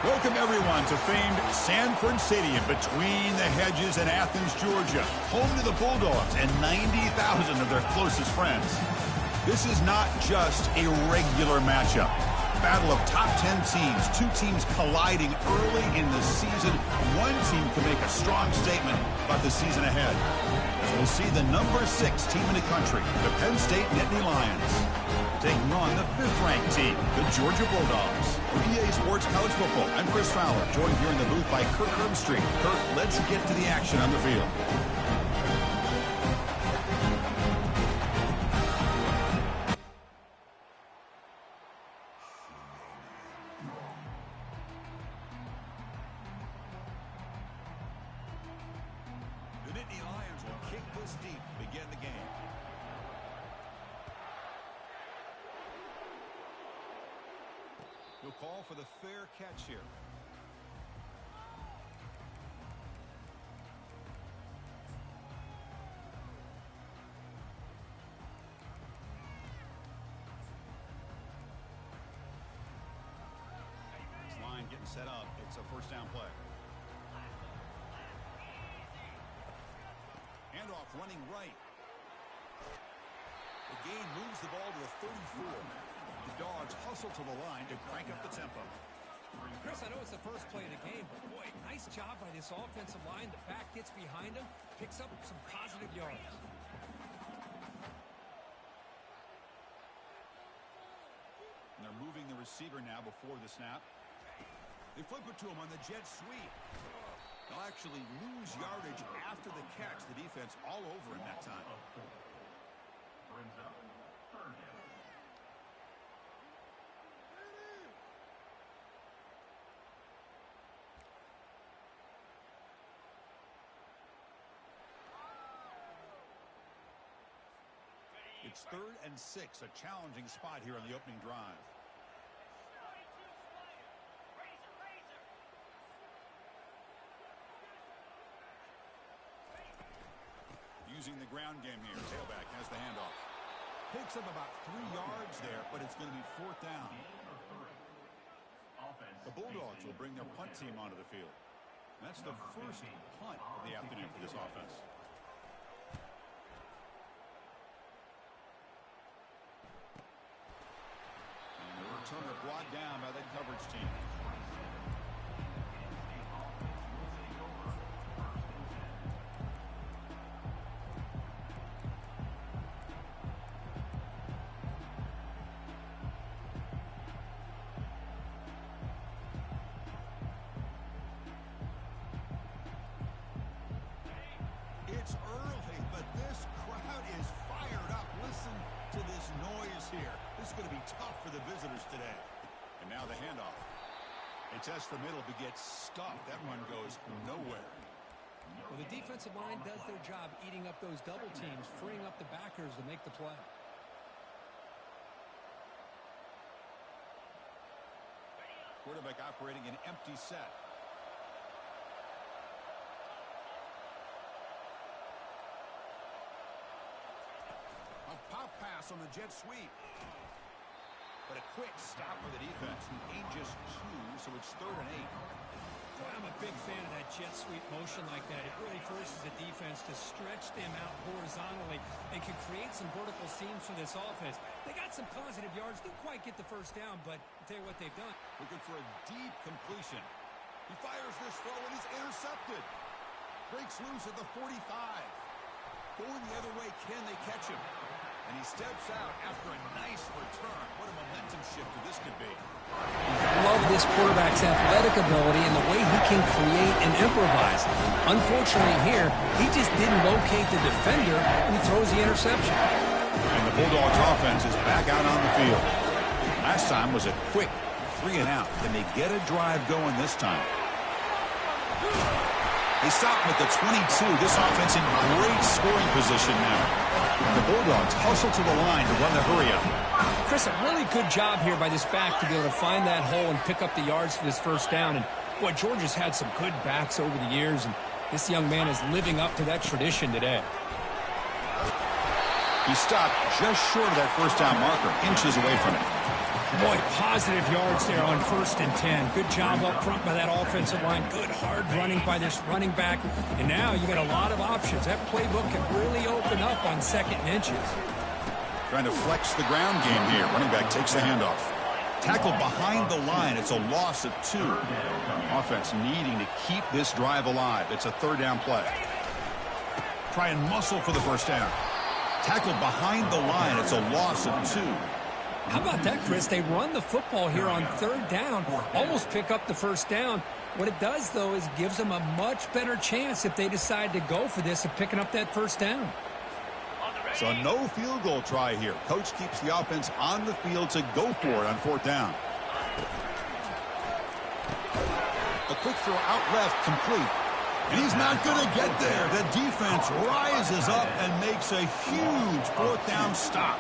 Welcome, everyone, to famed Sanford Stadium between the hedges in Athens, Georgia, home to the Bulldogs and 90,000 of their closest friends. This is not just a regular matchup. Battle of top 10 teams, two teams colliding early in the season. One team can make a strong statement about the season ahead, as we'll see the number 6 team in the country, the Penn State Nittany Lions, taking on the 5th-ranked team, the Georgia Bulldogs. For EA Sports College Football, I'm Chris Fowler, joined here in the booth by Kirk Herbstreit. Kirk, let's get to the action on the field. The Nittany Lions will kick this deep to begin the game. He'll call for the fair catch here. This line getting set up. It's a first down play. Handoff running right. The gain moves the ball to the 34. The Dogs hustle to the line to crank up the tempo. Chris, I know it's the first play of the game, but boy, nice job by this offensive line. The back gets behind him, picks up some positive yards. And they're moving the receiver now before the snap. They flip it to him on the jet sweep. They'll actually lose yardage after the catch. The defense all over him that time. It's 3rd and 6, a challenging spot here on the opening drive. Using the ground game here. Tailback has the handoff. Picks up about 3 yards there, but it's going to be 4th down. The Bulldogs will bring their punt team onto the field. That's the first punt of the afternoon for this offense. And the returner brought down by the coverage team. It's early, but this crowd is fired up. Listen to this noise here. This is going to be tough for the visitors today. And now the handoff. They test the middle, but gets stuffed. That run goes nowhere. Well, the defensive line does their job eating up those double teams, freeing up the backers to make the play. Quarterback operating an empty set. A pop pass on the jet sweep. But a quick stop for the defense, who ain't just 2, so it's 3rd and 8. Boy, I'm a big fan of that jet sweep motion like that. It really forces the defense to stretch them out horizontally and can create some vertical seams for this offense. They got some positive yards. Didn't quite get the first down, but I'll tell you what they've done. Looking for a deep completion. He fires this throw and he's intercepted. Breaks loose at the 45. Going the other way, can they catch him? And he steps out after a nice return. What a momentum shifter this could be. Love this quarterback's athletic ability and the way he can create and improvise. Unfortunately here, he just didn't locate the defender when he throws the interception. And the Bulldogs offense is back out on the field. Last time was a quick 3 and out. Can they get a drive going this time? They stop him at the 22. This offense in great scoring position now. The Bulldogs hustle to the line to run the hurry-up. Chris, a really good job here by this back to be able to find that hole and pick up the yards for this first down. And, boy, Georgia's had some good backs over the years, and this young man is living up to that tradition today. He stopped just short of that first down marker, inches away from it. Boy, positive yards there on 1st and 10. Good job up front by that offensive line. Good hard running by this running back. And now you got a lot of options. That playbook can really open up on 2nd and inches. Trying to flex the ground game here. Running back takes the handoff. Tackled behind the line. It's a loss of 2. Offense needing to keep this drive alive. It's a 3rd down play. Try and muscle for the 1st down. Tackled behind the line. It's a loss of 2. How about that, Chris? They run the football here on 3rd down, almost pick up the 1st down. What it does, though, is gives them a much better chance if they decide to go for this of picking up that 1st down. So no field goal try here. Coach keeps the offense on the field to go for it on 4th down. A quick throw out left, complete. And he's not going to get there. The defense rises up and makes a huge 4th down stop.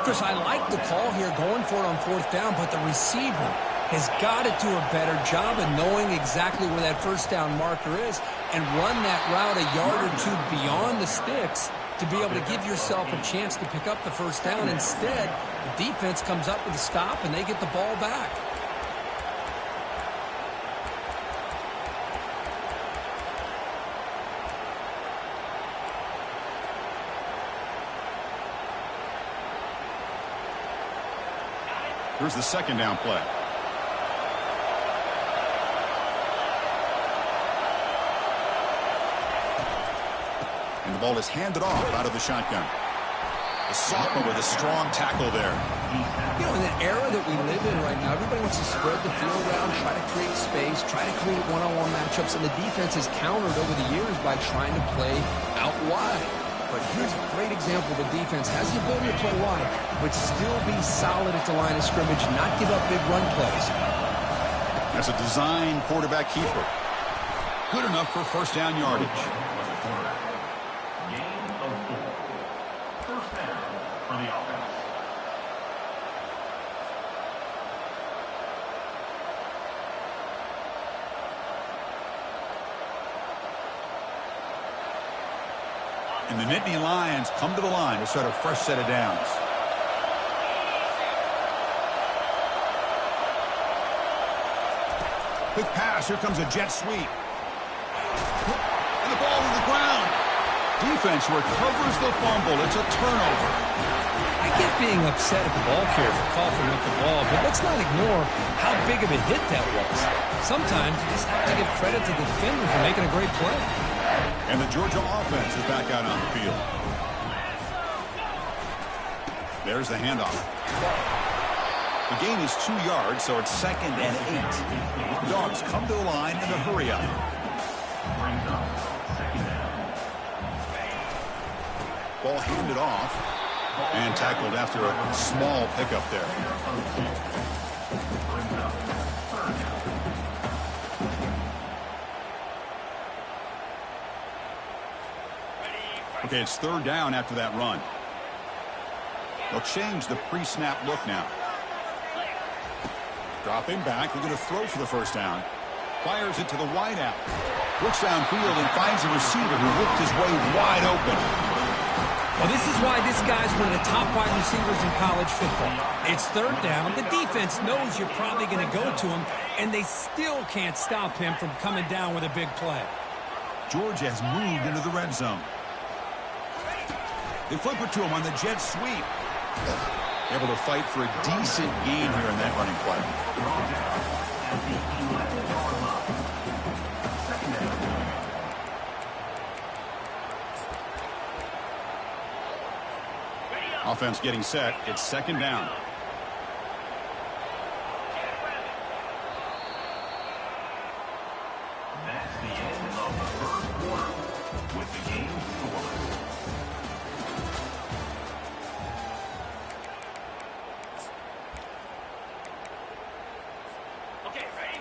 Chris, I like the call here going for it on 4th down, but the receiver has got to do a better job of knowing exactly where that 1st down marker is and run that route a yard or 2 beyond the sticks to be able to give yourself a chance to pick up the 1st down. Instead, the defense comes up with a stop and they get the ball back. Here's the 2nd down play. And the ball is handed off out of the shotgun. The sophomore with a strong tackle there. You know, in the era that we live in right now, everybody wants to spread the field around, try to create space, try to create one-on-one matchups, and the defense has countered over the years by trying to play out wide. But here's a great example. The defense has the ability to play wide, but still be solid at the line of scrimmage, not give up big run plays. That's a design quarterback keeper. Good enough for 1st down yardage. Gain of 4. 1st down for the offense. And the Nittany Lions come to the line to start a fresh set of downs. Quick pass. Here comes a jet sweep. And the ball to the ground. Defense recovers the fumble. It's a turnover. I get being upset at the ball carrier for coughing up the ball, but let's not ignore how big of a hit that was. Sometimes you just have to give credit to the defender for making a great play. And the Georgia offense is back out on the field. There's the handoff. The gain is 2 yards, so it's 2nd and 8. Dogs come to the line in a hurry up. Brings up 2nd down. Ball handed off and tackled after a small pickup there. Brings up 3rd down. Okay, it's 3rd down after that run. They'll change the pre-snap look now. Dropping back, they're going to throw for the 1st down. Fires it to the wide out. Looks downfield and finds a receiver who looked his way wide open. Well, this is why this guy's one of the top wide receivers in college football. It's 3rd down. The defense knows you're probably going to go to him, and they still can't stop him from coming down with a big play. Georgia has moved into the red zone. They flip it to him on the jet sweep. Able to fight for a decent gain here in that running play. Offense getting set. It's 2nd down. That's the end of the 1st quarter with the game score. Okay, ready?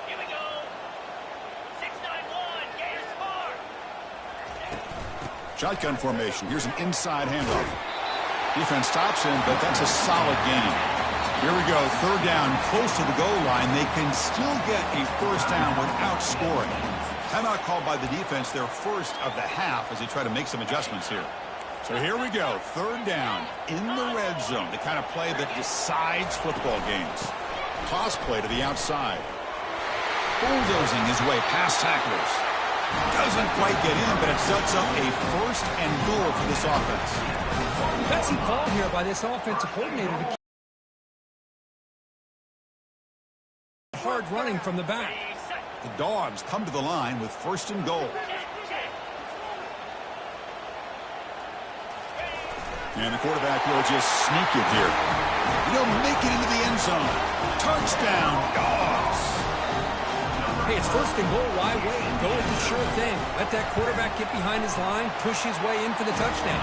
Here we go. 6-9-1, Gators score. Shotgun formation. Here's an inside handoff. Defense stops him, but that's a solid gain. Here we go. 3rd down, close to the goal line. They can still get a 1st down without scoring. Timeout called by the defense, their 1st of the half, as they try to make some adjustments here. So here we go, third down in the red zone, the kind of play that decides football games. Toss play to the outside. Bulldozing his way past tacklers. Doesn't quite get in, but it sets up a first and goal for this offense. That's a call here by this offensive coordinator to keep hard running from the back. The Dogs come to the line with first and goal. And the quarterback will just sneak it here. He'll make it into the end zone. Touchdown, Dogs. Hey, it's first and goal. Why wait? Go with the sure thing. Let that quarterback get behind his line, push his way in for the touchdown.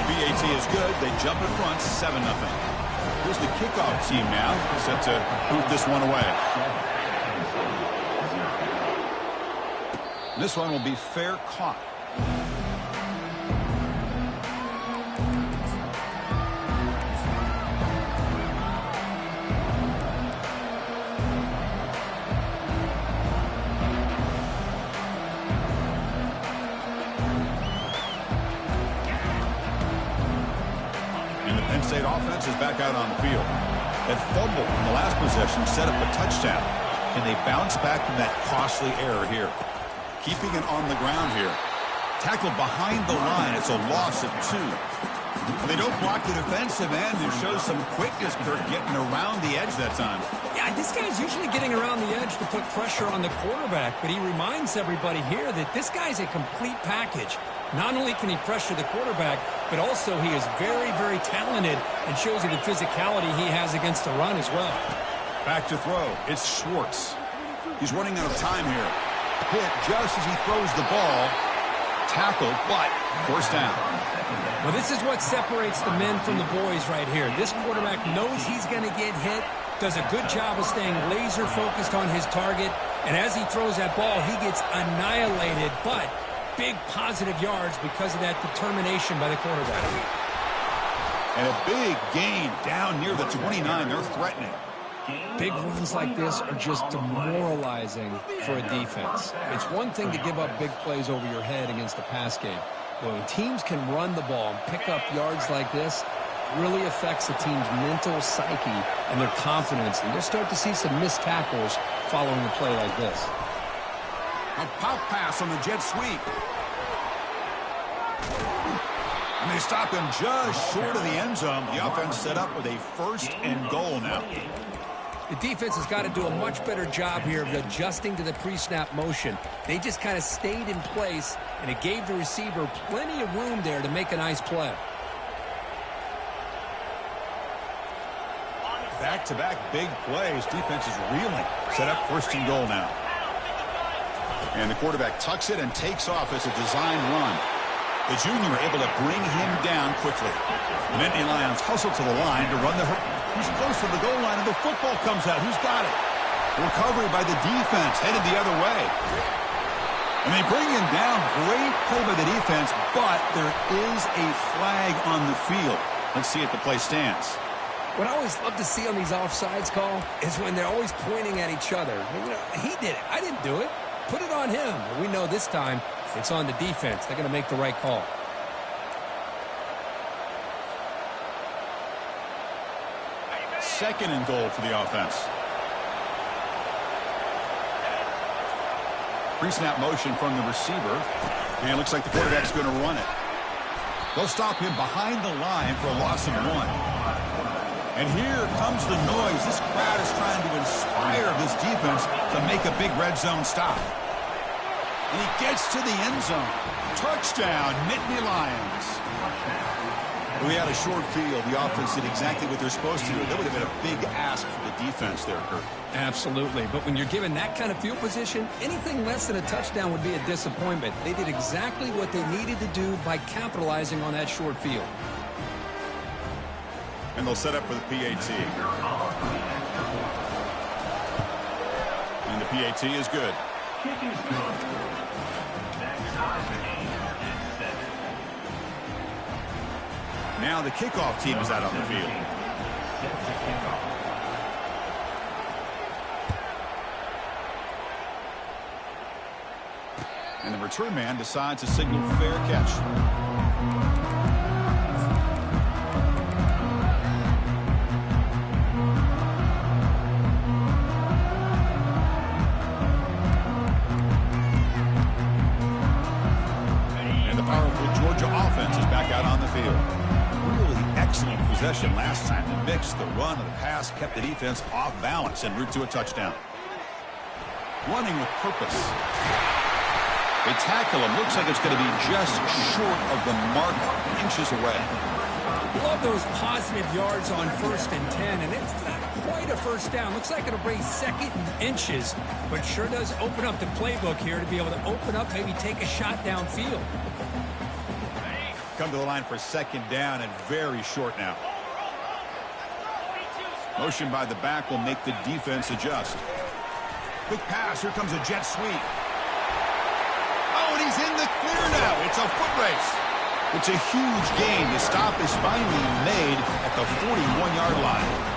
BAT is good. They jump in front, 7-0. Here's the kickoff team now, set to boot this one away. This one will be fair caught. Penn State offense is back out on the field. That fumble in the last possession set up a touchdown. Can they bounce back from that costly error here? Keeping it on the ground here. Tackled behind the line. It's a loss of 2. And they don't block the defensive end and show some quickness, Kirk, getting around the edge that time. Yeah, this guy's usually getting around the edge to put pressure on the quarterback, but he reminds everybody here that this guy's a complete package. Not only can he pressure the quarterback, but also he is very, very talented and shows you the physicality he has against the run as well. Back to throw. It's Schwartz. He's running out of time here. Hit just as he throws the ball. Tackled, but first down. Well, this is what separates the men from the boys right here. This quarterback knows he's going to get hit, does a good job of staying laser focused on his target, and as he throws that ball, he gets annihilated, but big positive yards because of that determination by the quarterback. And a big gain down near the 29. They're threatening. Big runs like this are just demoralizing for a defense. It's one thing to give up big plays over your head against the pass game. But when teams can run the ball and pick up yards like this, it really affects the team's mental psyche and their confidence. And you'll start to see some missed tackles following a play like this. A pop pass on the jet sweep. And they stop him just short of the end zone. The offense set up with a first and goal now. The defense has got to do a much better job here of adjusting to the pre-snap motion. They just kind of stayed in place, and it gave the receiver plenty of room there to make a nice play. Back-to-back big plays. Defense is reeling. Set up first and goal now. And the quarterback tucks it and takes off as a design run. The junior able to bring him down quickly. The Nittany Lions hustle to the line to run the hook. He's close to the goal line, and the football comes out. Who's got it? Recovery by the defense, headed the other way. And they bring him down. Great play by the defense, but there is a flag on the field. Let's see if the play stands. What I always love to see on these offsides call is when they're always pointing at each other. You know, he did it. I didn't do it. Put it on him. We know this time it's on the defense. They're going to make the right call. Second and goal for the offense. Pre-snap motion from the receiver. And it looks like the quarterback's going to run it. They'll stop him behind the line for a loss of 1. And here comes the noise. This crowd is trying to inspire this defense to make a big red zone stop. And he gets to the end zone. Touchdown, Nittany Lions. We had a short field. The offense did exactly what they're supposed to do. That would have been a big ask for the defense there, Kurt. Absolutely. But when you're given that kind of field position, anything less than a touchdown would be a disappointment. They did exactly what they needed to do by capitalizing on that short field. And they'll set up for the PAT. And the PAT is good. Now the kickoff team is out on the field. And the return man decides to signal fair catch. possession last time. The mix, the run, and the pass kept the defense off balance en route to a touchdown. Running with purpose. They tackle him. Looks like it's going to be just short of the mark, inches away. Love those positive yards on 1st and 10, and it's not quite a first down. Looks like it'll bring 2nd and inches, but sure does open up the playbook here to be able to open up, maybe take a shot downfield. Come to the line for 2nd down and very short now. Motion by the back will make the defense adjust. Quick pass. Here comes a jet sweep. Oh, and he's in the clear now. It's a foot race. It's a huge gain. The stop is finally made at the 41-yard line.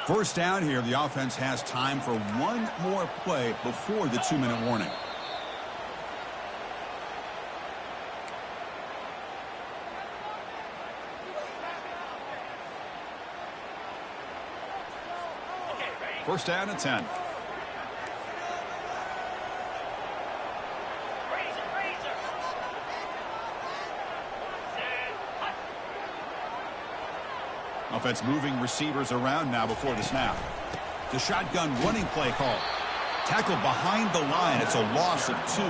First down here. The offense has time for one more play before the 2-minute warning. First down at 10. Offense moving receivers around now before the snap. The shotgun running play call. Tackled behind the line. It's a loss of 2.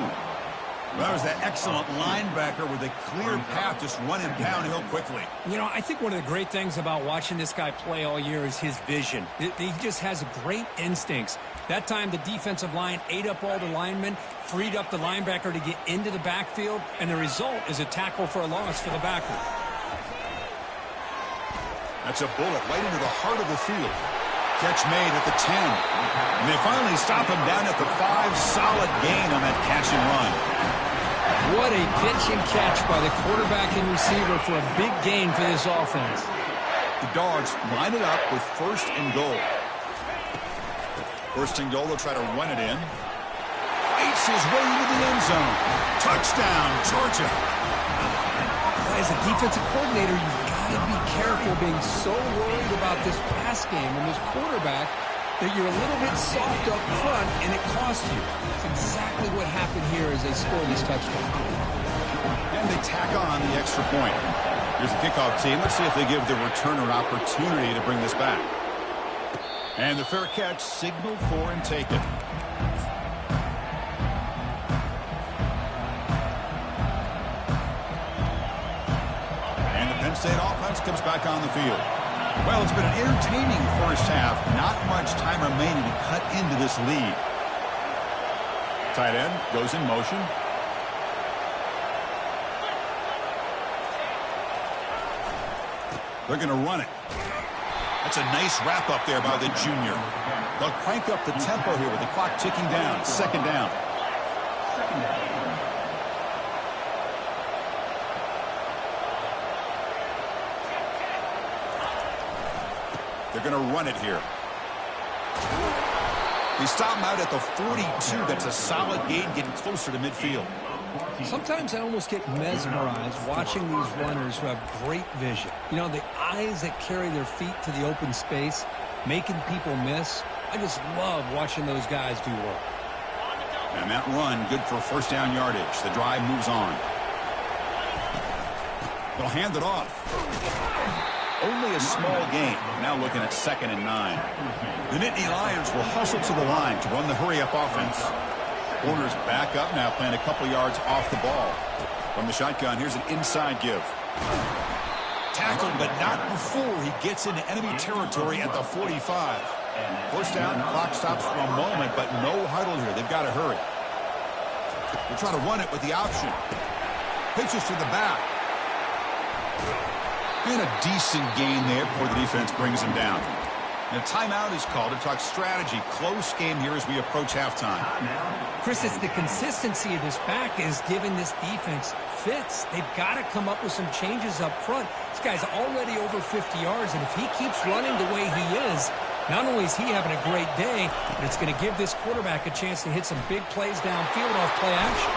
Well, there's that excellent linebacker with a clear path just running downhill quickly. You know, I think one of the great things about watching this guy play all year is his vision. He just has great instincts. That time, the defensive line ate up all the linemen, freed up the linebacker to get into the backfield, and the result is a tackle for a loss for the backer. That's a bullet right into the heart of the field. Catch made at the 10. And they finally stop him down at the 5. Solid gain on that catch and run. What a pitch and catch by the quarterback and receiver for a big gain for this offense. The Dogs line it up with 1st and goal. 1st and goal, they'll try to run it in. Fights his way into the end zone. Touchdown, Georgia. As a defensive coordinator, you've got to be careful being so worried about this pass game and this quarterback that you're a little bit soft up front and it costs you. It's exactly what happened here as they score this touchdown. And they tack on the extra point. Here's the kickoff team. Let's see if they give the returner opportunity to bring this back. And the fair catch signaled for and taken. And the Penn State offense comes back on the field. Well, it's been an entertaining first half. Not much time remaining to cut into this lead. Tight end goes in motion. They're going to run it. That's a nice wrap up there by the junior. They'll crank up the tempo here with the clock ticking down. 2nd down. They're going to run it here. They stop him out at the 42. That's a solid gain, getting closer to midfield. Sometimes I almost get mesmerized watching these runners who have great vision. You know, the eyes that carry their feet to the open space, making people miss. I just love watching those guys do work. And that run, good for 1st down yardage. The drive moves on. They'll hand it off. Only a small gain. Now looking at 2nd and 9. The Nittany Lions will hustle to the line to run the hurry-up offense. Corners back up now, playing a couple yards off the ball. From the shotgun, here's an inside give. Tackled, but not before he gets into enemy territory at the 45. 1st down, clock stops for a moment, but no huddle here. They've got to hurry. They'll try to run it with the option. Pitches to the back. And a decent gain there before the defense brings him down. And a timeout is called to talk strategy. Close game here as we approach halftime. Chris, it's the consistency of this back is giving this defense fits. They've got to come up with some changes up front. This guy's already over 50 yards, and if he keeps running the way he is, not only is he having a great day, but it's going to give this quarterback a chance to hit some big plays downfield off play action.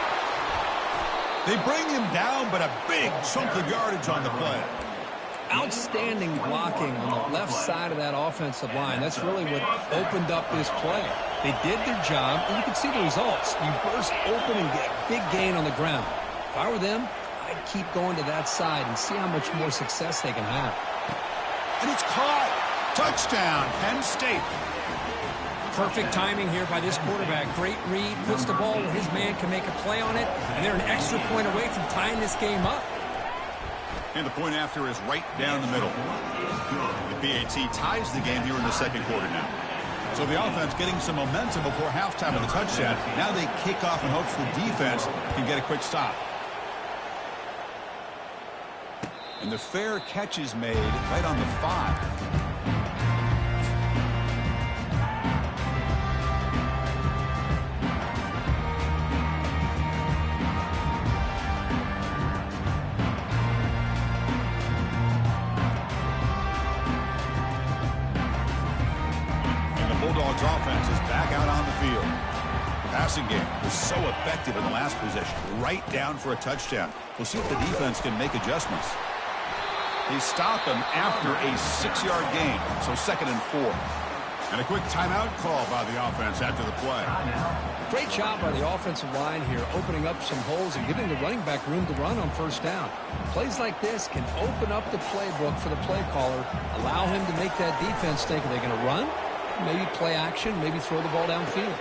They bring him down, but a big chunk of yardage on the play. Outstanding blocking on the left side of that offensive line. That's really what opened up this play. They did their job, and you can see the results. You burst open and get a big gain on the ground. If I were them, I'd keep going to that side and see how much more success they can have. And it's caught. Touchdown, Penn State. Perfect timing here by this quarterback. Great read, puts the ball where his man can make a play on it, and they're an extra point away from tying this game up. And the point after is right down the middle. The BAT ties the game here in the second quarter now. So the offense getting some momentum before halftime of the touchdown. Now they kick off in hopes the defense can get a quick stop. And the fair catch is made right on the 5. Bulldogs offense is back out on the field. Passing game was so effective in the last possession, right down for a touchdown. We'll see if the defense can make adjustments. They stop him after a 6-yard gain, so 2nd and 4. And a quick timeout call by the offense after the play. Great job by the offensive line here, opening up some holes and giving the running back room to run on first down. Plays like this can open up the playbook for the play caller, allow him to make that defense think, are they going to run? Maybe play action, maybe throw the ball downfield.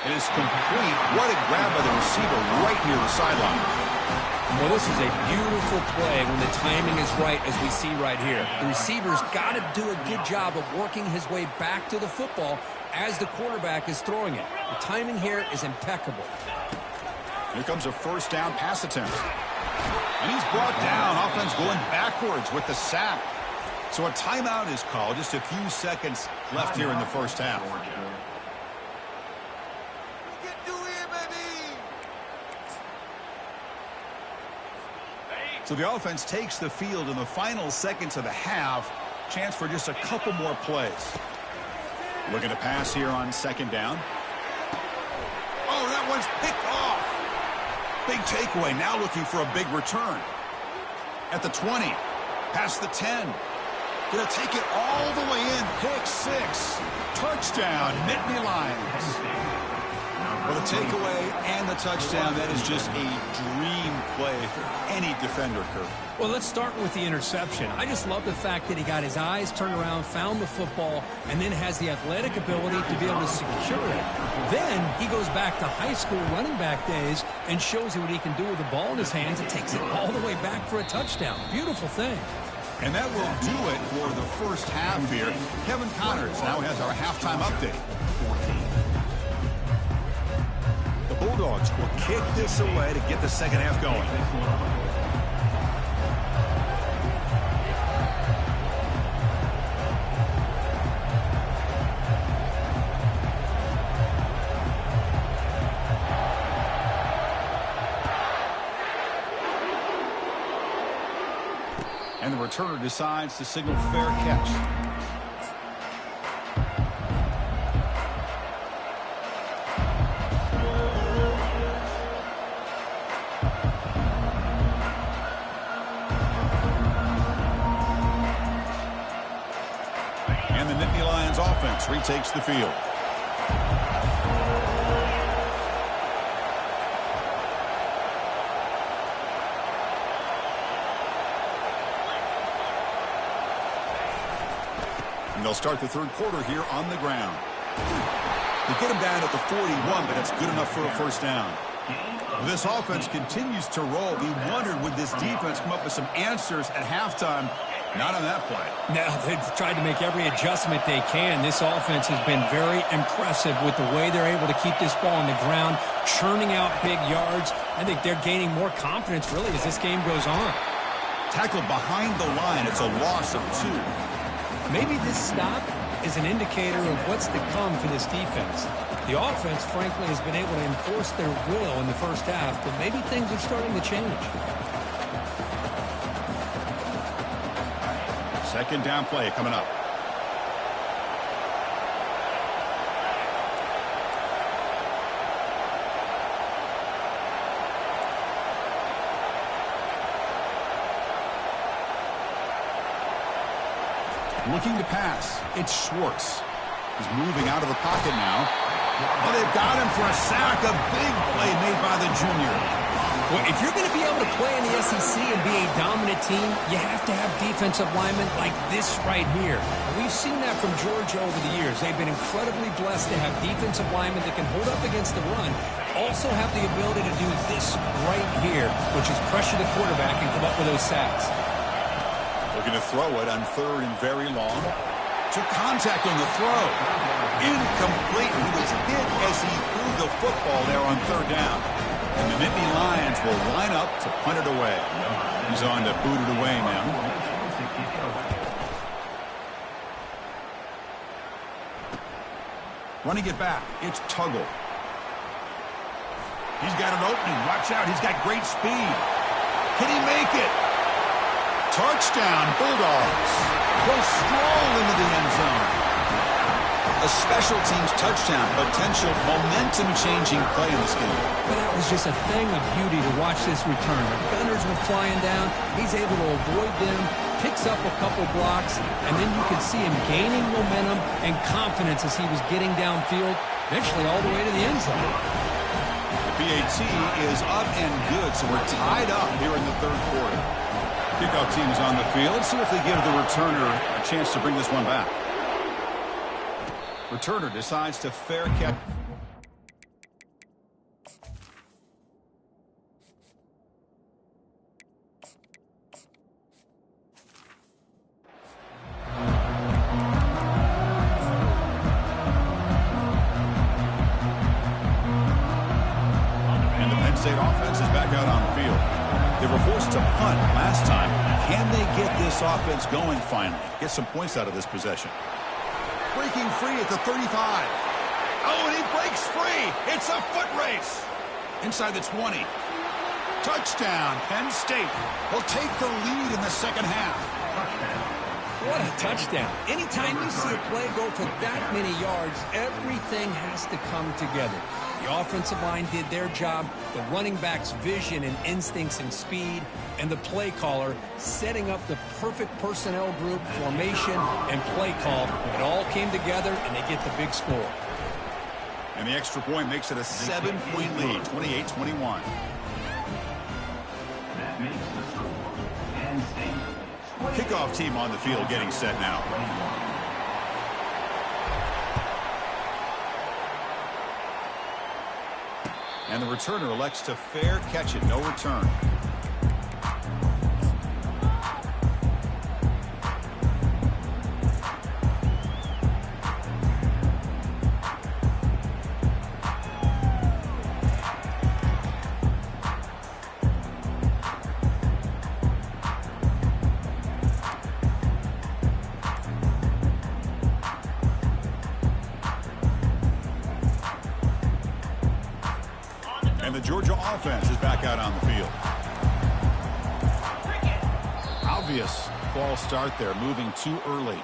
It is complete. What a grab by the receiver right near the sideline. Well, this is a beautiful play when the timing is right, as we see right here. The receiver's got to do a good job of working his way back to the football as the quarterback is throwing it. The timing here is impeccable. Here comes a first down pass attempt. And he's brought down. Offense going backwards with the sack. So a timeout is called. Just a few seconds left here in the first half. So the offense takes the field in the final seconds of the half. Chance for just a couple more plays. Looking to pass here on 2nd down. Oh, that one's picked off. Big takeaway. Now looking for a big return. At the 20. Past the 10. Gonna take it all the way in. Pick 6. Touchdown, Nittany Lions. Well, the takeaway and the touchdown, that is just a dream play for any defender, Kurt. Well, let's start with the interception. I just love the fact that he got his eyes turned around, found the football, and then has the athletic ability to be able to secure it. Then he goes back to high school running back days and shows you what he can do with the ball in his hands and takes it all the way back for a touchdown. Beautiful thing. And that will do it for the first half here. Kevin Connors now has our halftime update. The Bulldogs will kick this away to get the second half going. And the returner decides to signal fair catch. And the Nittany Lions offense retakes the field. They'll start the third quarter here on the ground. They get him down at the 41, but it's good enough for a first down. This offense continues to roll. We wondered, would this defense come up with some answers at halftime? Not on that play. No, they've tried to make every adjustment they can. This offense has been very impressive with the way they're able to keep this ball on the ground, churning out big yards. I think they're gaining more confidence, really, as this game goes on. Tackled behind the line. It's a loss of 2. Maybe this stop is an indicator of what's to come for this defense. The offense, frankly, has been able to enforce their will in the first half, but maybe things are starting to change. Second down play coming up. Looking to pass. It's Schwartz. He's moving out of the pocket now. Oh, they've got him for a sack. A big play made by the junior. Well, if you're going to be able to play in the SEC and be a dominant team, you have to have defensive linemen like this right here. And we've seen that from Georgia over the years. They've been incredibly blessed to have defensive linemen that can hold up against the run, also have the ability to do this right here, which is pressure the quarterback and come up with those sacks. Looking to throw it on 3rd and very long. Took contact on the throw. Incomplete. He was hit as he threw the football there on 3rd down. And the Nittany Lions will line up to punt it away. He's on to boot it away now. Running it back. It's Tuggle. He's got an opening. Watch out. He's got great speed. Can he make it? Touchdown, Bulldogs. Goes strong into the end zone. A special teams touchdown. Potential momentum-changing play in this game. But that was just a thing of beauty to watch this return. The Gunners were flying down. He's able to avoid them, picks up a couple blocks, and then you could see him gaining momentum and confidence as he was getting downfield, eventually all the way to the end zone. The PAT is up and good, so we're tied up here in the 3rd quarter. Kickoff team is on the field. See if they give the returner a chance to bring this one back. Returner decides to fair catch. And the Penn State offense is back out on the field. They were forced to punt last time. Can they get this offense going finally? Get some points out of this possession. Breaking free at the 35. Oh, and he breaks free. It's a foot race. Inside the 20. Touchdown, Penn State. Will take the lead in the second half. What a touchdown. Anytime you see a play go for that many yards, everything has to come together. The offensive line did their job, the running back's vision and instincts and speed, and the play caller setting up the perfect personnel group, formation, and play call. It all came together, and they get the big score. And the extra point makes it a 7-point lead, 28-21. That makes the score. Penn State. Kickoff team on the field getting set now. And the returner elects to fair catch it, no return. The Georgia offense is back out on the field. Obvious false start there, moving too early.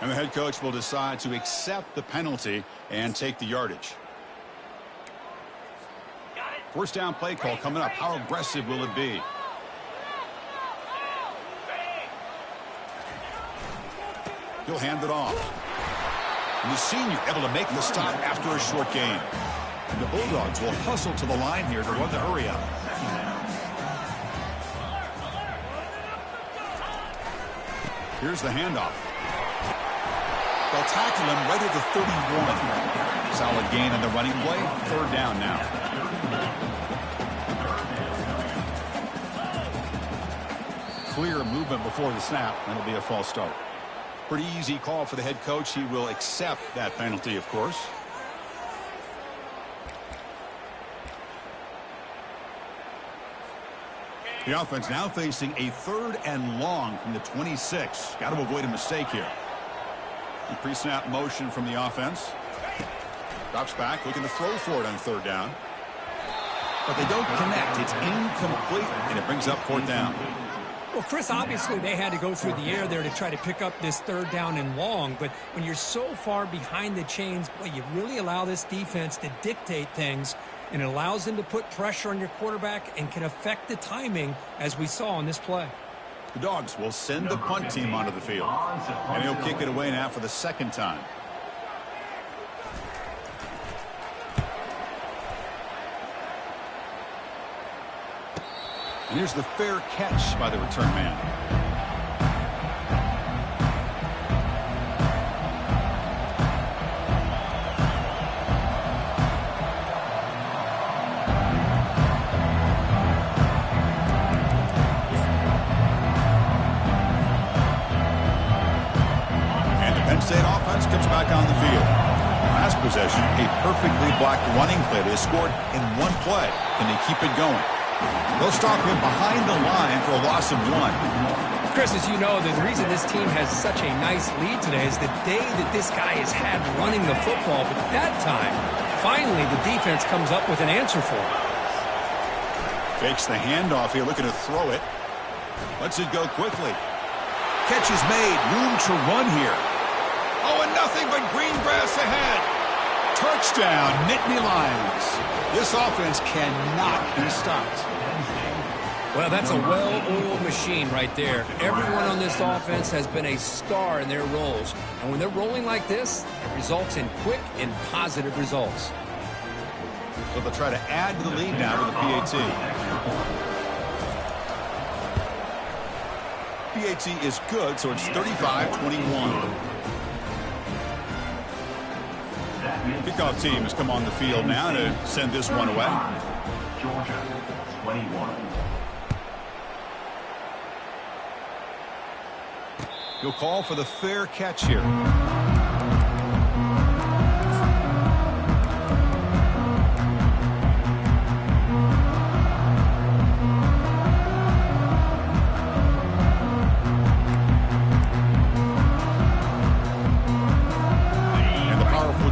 And the head coach will decide to accept the penalty and take the yardage. First down play call coming up. How aggressive will it be? He'll hand it off. And the senior able to make the stop after a short gain. And the Bulldogs will hustle to the line here to run the hurry up. Here's the handoff. They'll tackle him right at the 31. Solid gain on the running play. 3rd down now. Clear movement before the snap, and it'll be a false start. Pretty easy call for the head coach. He will accept that penalty, of course. The offense now facing a 3rd and long from the 26. Got to avoid a mistake here. The pre-snap motion from the offense. Drops back, looking to throw for it on 3rd down. But they don't connect. It's incomplete, and it brings up 4th down. Well, Chris, obviously they had to go through the air there to try to pick up this 3rd down and long, but when you're so far behind the chains, boy, you really allow this defense to dictate things, and it allows them to put pressure on your quarterback and can affect the timing, as we saw on this play. The Dogs will send the punt team onto the field. And he'll kick it away now for the second time. And here's the fair catch by the return man. State offense comes back on the field. Last possession, a perfectly blocked running play. They scored in one play. Can they keep it going? They'll stop him behind the line for a loss of 1. Chris, as you know, the reason this team has such a nice lead today is the day that this guy has had running the football. But that time, finally, the defense comes up with an answer for him. Fakes the handoff here, looking to throw it. Lets it go quickly. Catch is made. Room to run here. Oh, and nothing but green grass ahead. Touchdown, Nittany Lions. This offense cannot be stopped. Well, that's a well-oiled machine right there. Everyone on this offense has been a star in their roles. And when they're rolling like this, it results in quick and positive results. So they'll try to add to the lead now with the PAT. PAT is good, so it's 35-21. Kickoff team has come on the field now to send this one away. Georgia, 21. He'll call for the fair catch here.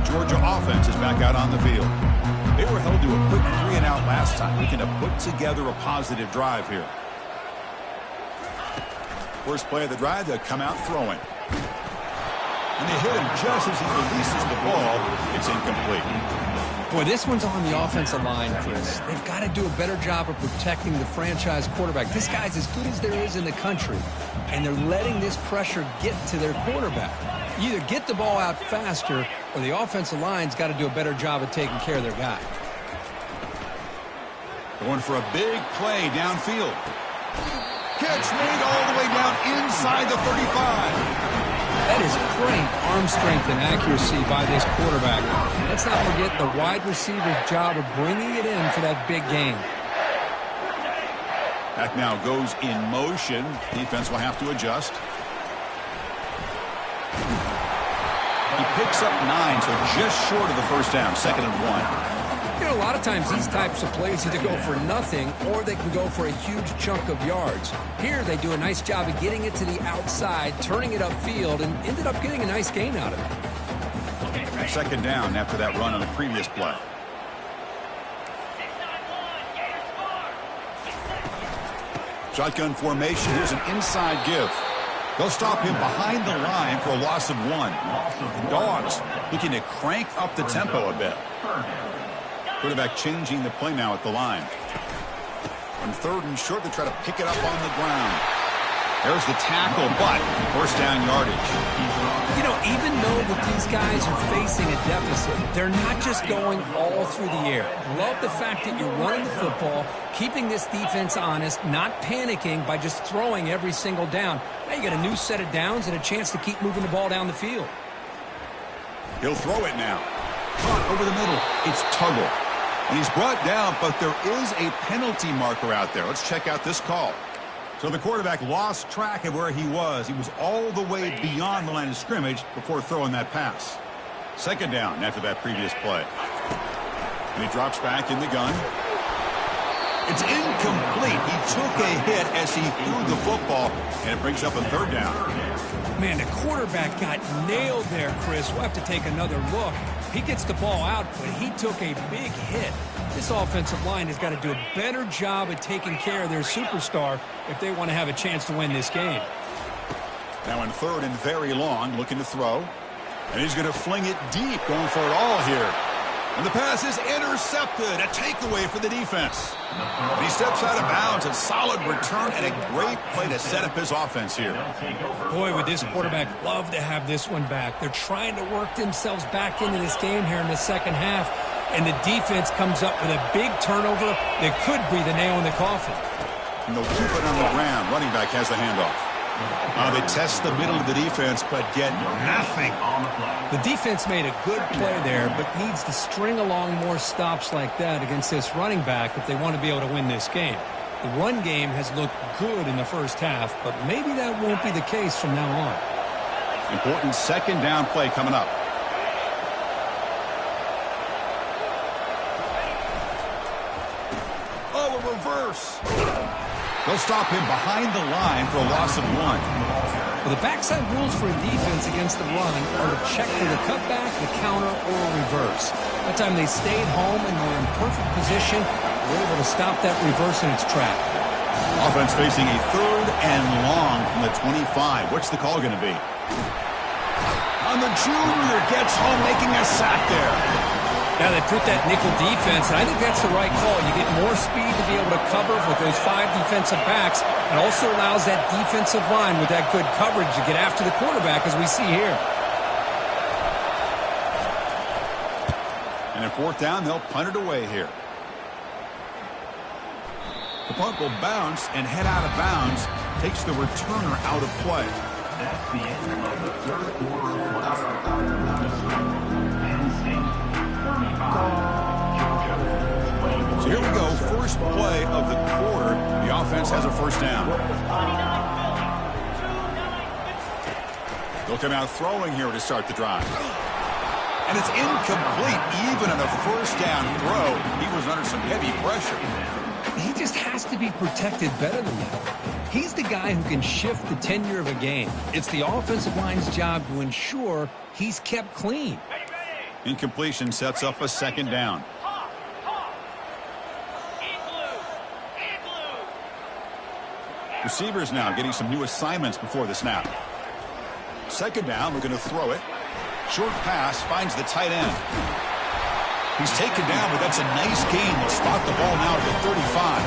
Georgia offense is back out on the field. They were held to a quick 3-and-out last time, looking to put together a positive drive here. First play of the drive, they'll come out throwing. And they hit him just as he releases the ball. It's incomplete. Boy, this one's on the offensive line, Chris. They've got to do a better job of protecting the franchise quarterback. This guy's as good as there is in the country, and they're letting this pressure get to their quarterback. You either get the ball out faster, or the offensive line's got to do a better job of taking care of their guy. Going for a big play downfield. Catch made all the way down inside the 35. That is great arm strength and accuracy by this quarterback. Let's not forget the wide receiver's job of bringing it in for that big gain. Back now goes in motion. Defense will have to adjust. He picks up 9, so just short of the first down, 2nd and 1. You know, a lot of times these types of plays either go for nothing or they can go for a huge chunk of yards. Here they do a nice job of getting it to the outside, turning it upfield, and ended up getting a nice gain out of it. 2nd down after that run on the previous play. Shotgun formation. Here's an inside give. They'll stop him behind the line for a loss of 1. The Dogs looking to crank up the tempo a bit. Quarterback changing the play now at the line. On 3rd and short, they try to pick it up on the ground. There's the tackle, but first down yardage. You know, even though that these guys are facing a deficit, they're not just going all through the air. Love the fact that you're running the football, keeping this defense honest, not panicking by just throwing every single down. Now you got a new set of downs and a chance to keep moving the ball down the field. He'll throw it now. Caught over the middle. It's Tuggle. And he's brought down, but there is a penalty marker out there. Let's check out this call. So the quarterback lost track of where he was. He was all the way beyond the line of scrimmage before throwing that pass. 2nd down after that previous play. And he drops back in the gun. It's incomplete. He took a hit as he threw the football, and it brings up a 3rd down. Man, the quarterback got nailed there, Chris. We'll have to take another look. He gets the ball out, but he took a big hit. This offensive line has got to do a better job of taking care of their superstar if they want to have a chance to win this game. Now in 3rd and very long, looking to throw. And he's going to fling it deep, going for it all here. And the pass is intercepted. A takeaway for the defense. And he steps out of bounds. A solid return and a great play to set up his offense here. Boy, would this quarterback love to have this one back. They're trying to work themselves back into this game here in the second half. And the defense comes up with a big turnover that could be the nail in the coffin. And they'll keep it on the ground. Running back has the handoff. They test the middle of the defense, but get nothing. The defense made a good play there, but needs to string along more stops like that against this running back if they want to be able to win this game. The run game has looked good in the first half, but maybe that won't be the case from now on. Important second down play coming up. Oh, a reverse. They'll stop him behind the line for a loss of 1. Well, the backside rules for a defense against the run are to check for the cutback, the counter, or a reverse. That time they stayed home and were in perfect position. They were able to stop that reverse in its track. Offense facing a 3rd and long from the 25. What's the call going to be? On the junior, gets home, making a sack there. Now they put that nickel defense, and I think that's the right call. You get more speed to be able to cover with those 5 defensive backs. It also allows that defensive line with that good coverage to get after the quarterback, as we see here. And in 4th down, they'll punt it away here. The punt will bounce and head out of bounds. Takes the returner out of play. That's the end of the third quarter. So here we go, first play of the quarter. The offense has a first down. They'll come out throwing here to start the drive. And it's incomplete, even on a first down throw. He was under some heavy pressure. He just has to be protected better than that. He's the guy who can shift the tenure of a game. It's the offensive line's job to ensure he's kept clean. Incompletion sets up a second down. Receivers now getting some new assignments before the snap. Second down, we're going to throw it. Short pass finds the tight end. He's taken down, but that's a nice gain. They'll spot the ball now at the 35.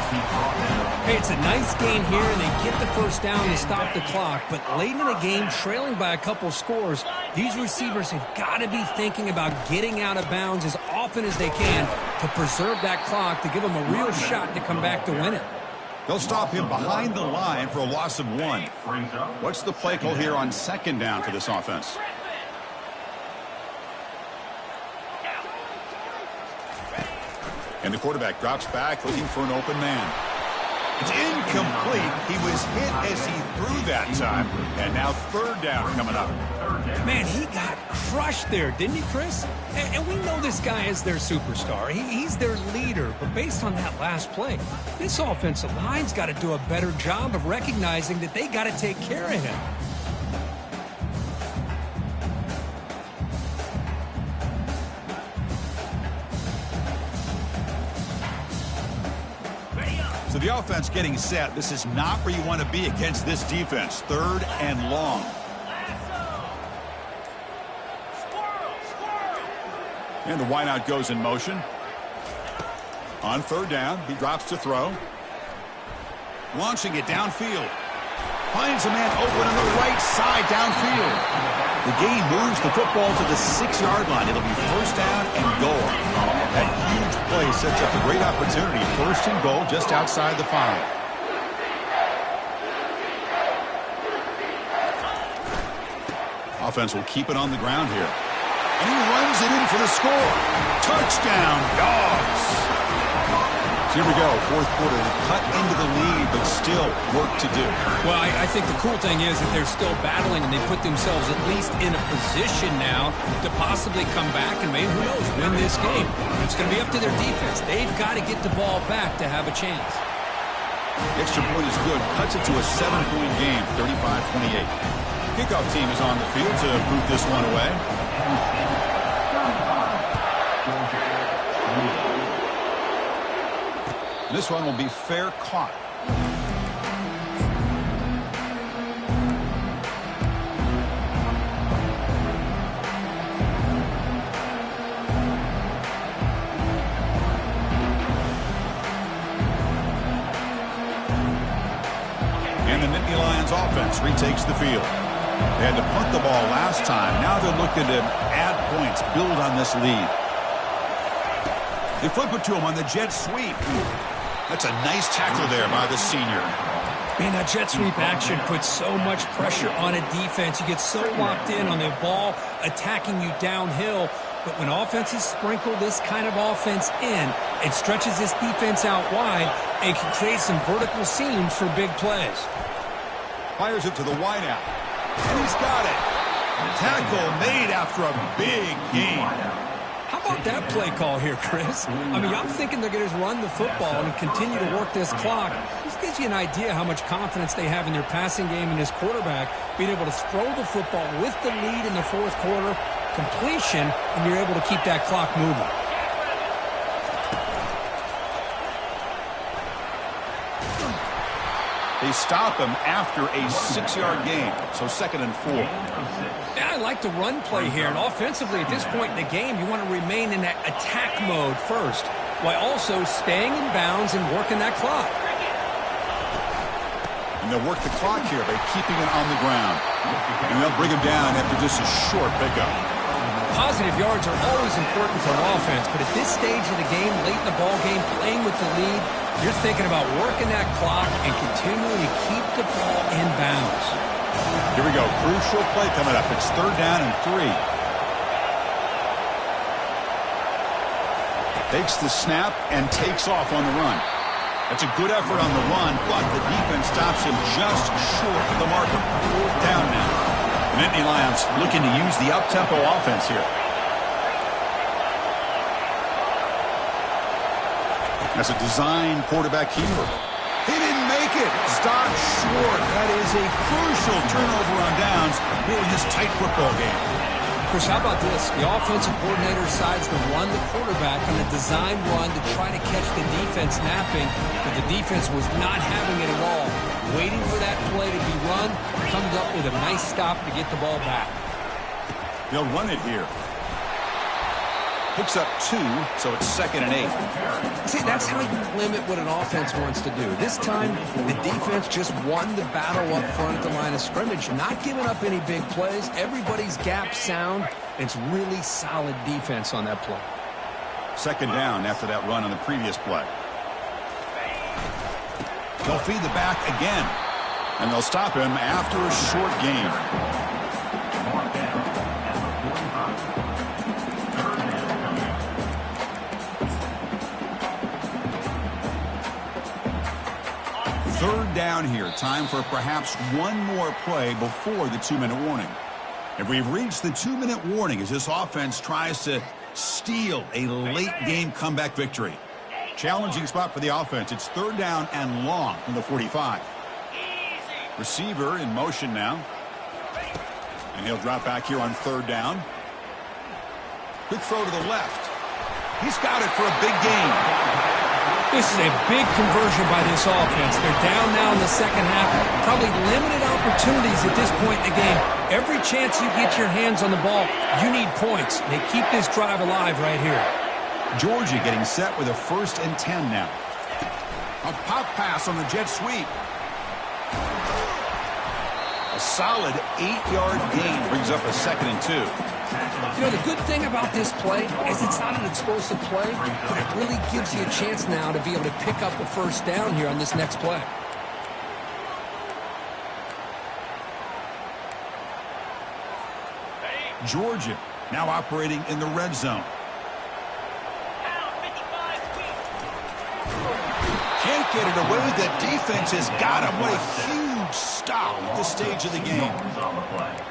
Hey, it's a nice gain here, and they get the first down to stop the clock. But late in the game, trailing by a couple scores, these receivers have got to be thinking about getting out of bounds as often as they can to preserve that clock, to give them a real shot to come back to win it. They'll stop him behind the line for a loss of 1. What's the play call here on second down for this offense? And the quarterback drops back looking for an open man. It's incomplete. He was hit as he threw that time. And now 3rd down coming up. Man, he got crushed there, didn't he, Chris? And we know this guy is their superstar. He's their leader. But based on that last play, this offensive line's got to do a better job of recognizing that they got to take care of him. So the offense getting set. This is not where you want to be against this defense. 3rd and long. And the wideout goes in motion. On 3rd down, he drops to throw. Launching it downfield. Finds a man open on the right side downfield. The game moves the football to the 6-yard line. It'll be first down and goal. That huge play sets up a great opportunity. 1st and goal just outside the 5. Offense will keep it on the ground here. And he runs it in for the score. Touchdown, Dogs. So here we go, 4th quarter. They cut into the lead, but still work to do. Well, I think the cool thing is that they're still battling, and they put themselves at least in a position now to possibly come back and maybe, who knows, win this game. It's going to be up to their defense. They've got to get the ball back to have a chance. Extra point is good. Cuts it to a 7-point game, 35-28. Kickoff team is on the field to boot this one away. This one will be fair caught. Nittany Lions offense retakes the field. They had to punt the ball last time. Now they're looking to add points, build on this lead. They flip it to him on the jet sweep. That's a nice tackle there by the senior. Man, that jet sweep action puts so much pressure on a defense. You get so locked in on the ball attacking you downhill. But when offenses sprinkle this kind of offense in, it stretches this defense out wide and can create some vertical seams for big plays. Fires it to the wideout. And he's got it. Tackle made after a big gain. How about that play call here, Chris? I mean, I'm thinking they're going to run the football and continue to work this clock. This gives you an idea how much confidence they have in their passing game and this quarterback being able to throw the football with the lead in the fourth quarter, completion, and you're able to keep that clock moving. They stop him after a 6-yard gain, so 2nd and 4. Yeah, I like the run play here, and offensively at this point in the game, you want to remain in that attack mode first, while also staying in bounds and working that clock. And they'll work the clock here by keeping it on the ground. And they'll bring him down after just a short pickup. Positive yards are always important for an offense, but at this stage of the game, late in the ball game, playing with the lead, you're thinking about working that clock and continuing to keep the ball in bounds. Here we go. Crucial play coming up. It's 3rd down and 3. Takes the snap and takes off on the run. That's a good effort on the run, but the defense stops him just short of the marker. 4th down now. The Nittany Lions looking to use the up-tempo offense here. That's a design quarterback keeper. He didn't make it. Stopped short. That is a crucial turnover on downs here in this tight football game. Chris, how about this? The offensive coordinator decides to run the quarterback on a design run to try to catch the defense napping, but the defense was not having it at all. Waiting for that play to be run, comes up with a nice stop to get the ball back. They'll run it here. Picks up 2, so it's 2nd and 8. See, that's how you limit what an offense wants to do. This time, the defense just won the battle up front at the line of scrimmage, not giving up any big plays. Everybody's gap sound. It's really solid defense on that play. 2nd down after that run on the previous play. They'll feed the back again, and they'll stop him after a short gain. Third down here. Time for perhaps one more play before the 2-minute warning. And we've reached the 2-minute warning as this offense tries to steal a late-game comeback victory. Challenging spot for the offense. It's 3rd down and long from the 45. Receiver in motion now. And he'll drop back here on 3rd down. Quick throw to the left. He's got it for a big gain. This is a big conversion by this offense. They're down now in the second half. Probably limited opportunities at this point in the game. Every chance you get your hands on the ball, you need points. They keep this drive alive right here. Georgia getting set with a 1st and 10 now. A pop pass on the jet sweep. A solid 8-yard gain brings up a 2nd and 2. You know, the good thing about this play is it's not an explosive play, but it really gives you a chance now to be able to pick up a 1st down here on this next play. Georgia now operating in the red zone. Can't get it away. The defense has got him. What a huge stop at this stage of the game.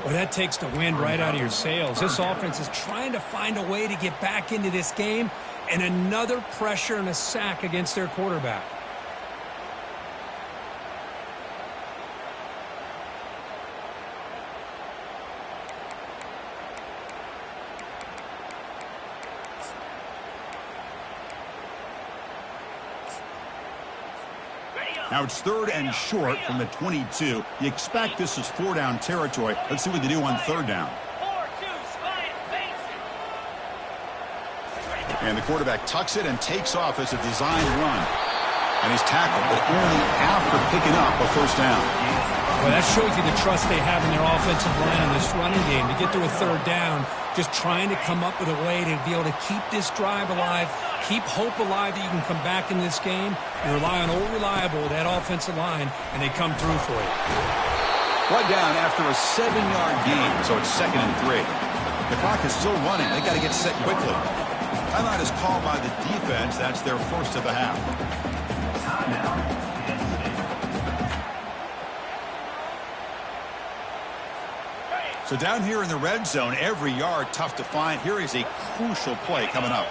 Well, that takes the wind right out of your sails. This offense is trying to find a way to get back into this game, and another pressure and a sack against their quarterback. Now it's 3rd and short from the 22. You expect this is 4-down territory. Let's see what they do on 3rd down. And the quarterback tucks it and takes off as a designed run. And he's tackled, but only after picking up a 1st down. Well, that shows you the trust they have in their offensive line in this running game. To get to a third down, just trying to come up with a way to be able to keep this drive alive, keep hope alive that you can come back in this game. You rely on old reliable, that offensive line, and they come through for you. One down after a 7-yard gain, so it's 2nd and 3. The clock is still running. They got to get set quickly. Timeout is called by the defense. That's their first of the half. So down here in the red zone, every yard tough to find. Here is a crucial play coming up.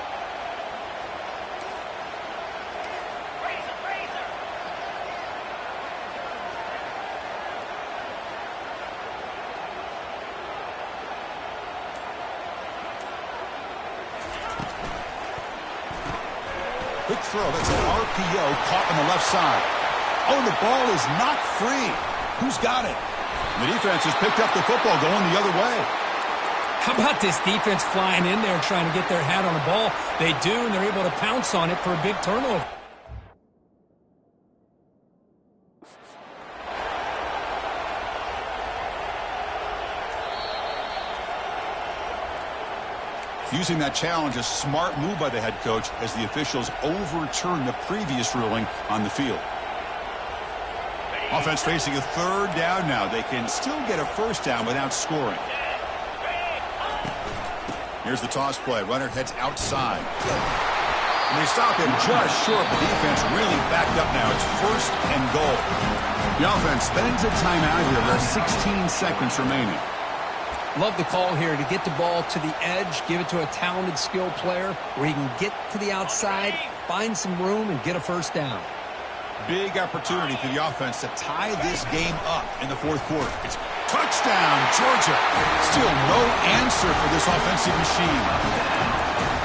Quick throw. That's an RPO caught on the left side. Oh, the ball is not free. Who's got it? The defense has picked up the football going the other way. How about this defense flying in there trying to get their hat on the ball? They do, and they're able to pounce on it for a big turnover. Using that challenge, a smart move by the head coach as the officials overturn the previous ruling on the field. Offense facing a third down now. They can still get a first down without scoring. Here's the toss play. Runner heads outside. And they stop him just short. The defense really backed up now. It's 1st and goal. The offense spends a timeout here. There's 16 seconds remaining. Love the call here to get the ball to the edge, give it to a talented, skilled player where he can get to the outside, find some room, and get a first down. Big opportunity for the offense to tie this game up in the 4th quarter. It's touchdown, Georgia. Still no answer for this offensive machine.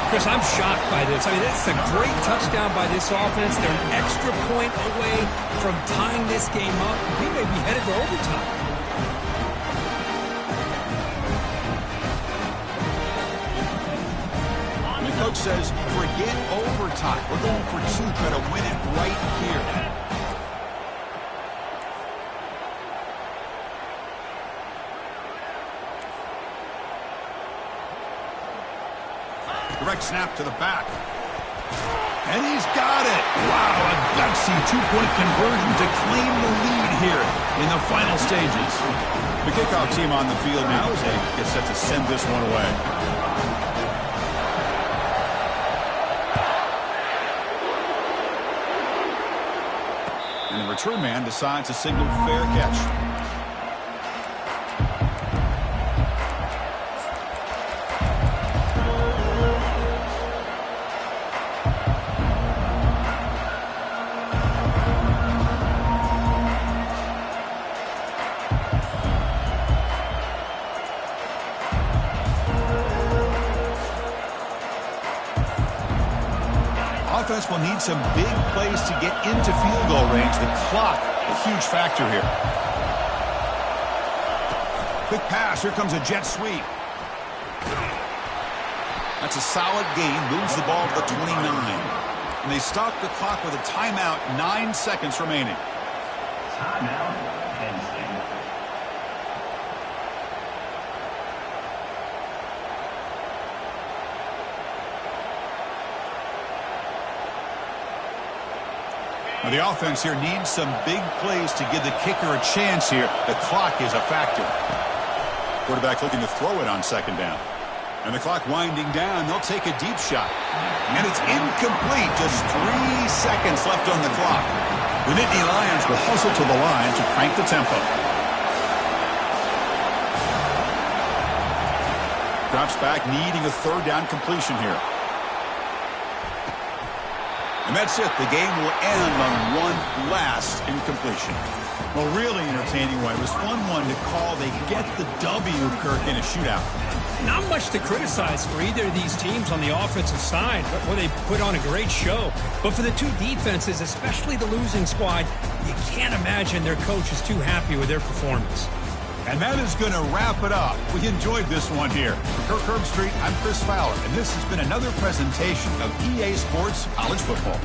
Chris, I'm shocked by this. I mean, it's a great touchdown by this offense. They're an extra point away from tying this game up. We may be headed to overtime. Coach says, forget overtime. We're going for 2, try to win it right here. Direct snap to the back. And he's got it. Wow, a gutsy 2-point conversion to claim the lead here in the final stages. The kickoff team on the field now as they get set to send this one away. And the return man decides to signal fair catch. Offense will need some big plays to get into field goal range. The clock, a huge factor here. Quick pass. Here comes a jet sweep. That's a solid gain. Moves the ball to the 29. And they stop the clock with a timeout. 9 seconds remaining. Timeout, Penn State. Now the offense here needs some big plays to give the kicker a chance here. The clock is a factor. Quarterback looking to throw it on 2nd down. And the clock winding down. They'll take a deep shot. And it's incomplete. Just 3 seconds left on the clock. The Nittany Lions will hustle to the line to crank the tempo. Drops back, needing a 3rd down completion here. And that's it. The game will end on one last incompletion. Well, really entertaining one. It was fun one to call. They get the W, Kirk, in a shootout. Not much to criticize for either of these teams on the offensive side, where they put on a great show. But for the two defenses, especially the losing squad, you can't imagine their coach is too happy with their performance. And that is going to wrap it up. We enjoyed this one here. For Kirk Herbstreit, I'm Chris Fowler, and this has been another presentation of EA Sports College Football.